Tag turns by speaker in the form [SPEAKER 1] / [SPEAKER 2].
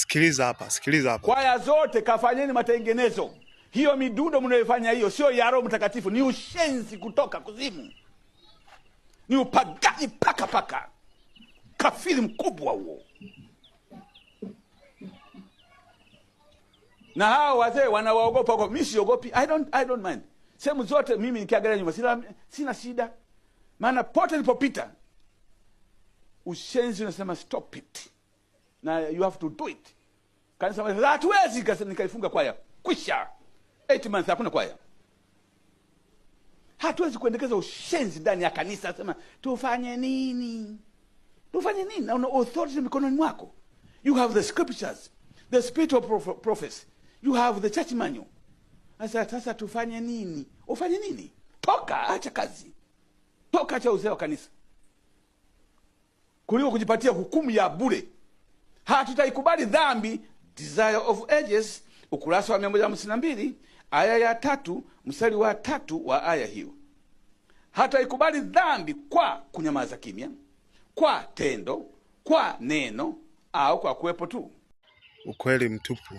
[SPEAKER 1] Sikiliza hapa.
[SPEAKER 2] Kwaya zote kafanyeni matengenezo. Hiyo midundo mnayofanya hiyo sio ya Roho Mtakatifu, ni ushenzi kutoka kuzimu. Ni upagani paka. Kafiri mkubwa huo. Na hao wazee wanawaogopa kwa mimi siogopi. I don't mind. Sehemu zote mimi nikiangalia nyuma sina shida. Maana pote nilipopita ushenzi unasema stop it. Na you have to do it. Kanisa hatuwezi nikaifunga kwaya. Kwisha. 8 months hakuna kwaya. Hatuwezi kuendekeza ushenzi ndani ya kanisa. Sema tufanye nini? Na una authority mikononi mwako. You have the scriptures, the spirit of prophecy. You have the church manual. Sasa tufanye nini? Ufanye nini? Toka, acha kazi. Toka, acha uzee wa kanisa. Kuliko kujipatia hukumu ya bure. Hatutaikubali dhambi. Desire of Ages, ukurasa wa 152, aya ya 3, mstari wa 3 wa aya hiyo. Hataikubali dhambi kwa kunyamaza kimya, kwa tendo, kwa neno, au kwa kuwepo tu.
[SPEAKER 1] Ukweli mtupu.